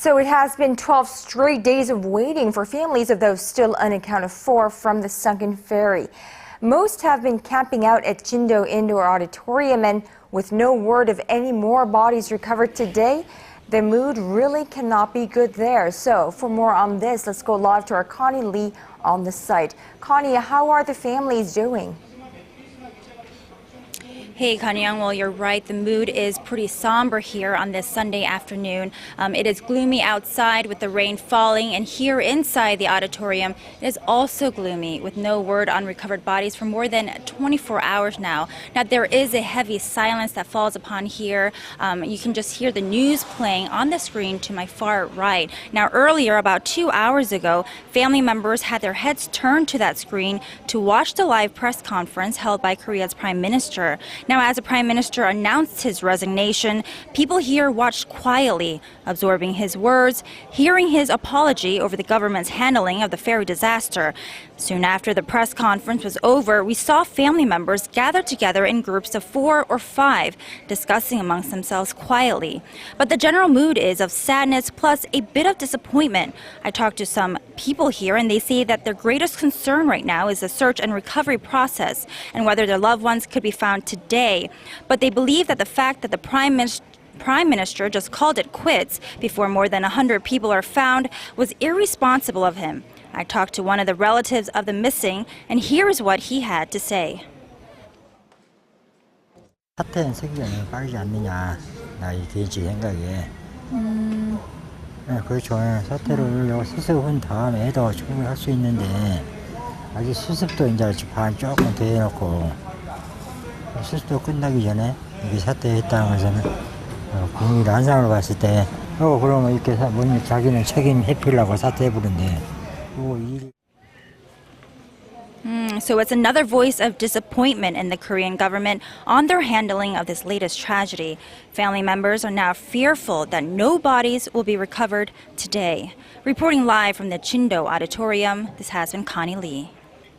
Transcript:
So it has been 12 straight days of waiting for families of those still unaccounted for from the sunken ferry. Most have been camping out at Jindo Auditorium, and with no word of any more bodies recovered today, the mood really cannot be good there. So for more on this, let's go live to our Connie Lee on the site. Connie, how are the families doing? Hey, Conn-young, well, you're right. The mood is pretty somber here on this Sunday afternoon. It is gloomy outside with the rain falling, and here inside the auditorium, it is also gloomy with no word on recovered bodies for more than 24 hours now. Now, there is a heavy silence that falls upon here. You can just hear the news playing on the screen to my far right. Now, earlier, about 2 hours ago, family members had their heads turned to that screen to watch the live press conference held by Korea's Prime Minister. Now, as the Prime Minister announced his resignation, people here watched quietly, absorbing his words, hearing his apology over the government's handling of the ferry disaster. Soon after the press conference was over, we saw family members gather together in groups of 4 or 5, discussing amongst themselves quietly. But the general mood is of sadness plus a bit of disappointment. I talked to some people here, and they say that their greatest concern right now is the search and recovery process and whether their loved ones could be found today. But they believe that the fact that the Prime Minister just called it quits before more than 100 people are found was irresponsible of him. I talked to one of the relatives of the missing, and here's what he had to say. 사태는 생겨나면 빠르지 않느냐, 나의 개인적 생각에. 네, 그렇죠. 사태를 수습한 다음에도 충분히 할 수 있는데 아직 수습도 이제 반 조금 더 해놓고 수습도 끝나기 전에 이게 사퇴했다는 것은 국민 안상으로 봤을 때 그러면 이렇게 자기는 책임 회피라고 사퇴해버린대. So it's another voice of disappointment in the Korean government on their handling of this latest tragedy. Family members are now fearful that no bodies will be recovered today. Reporting live from the Jindo Auditorium, this has been Connie Lee.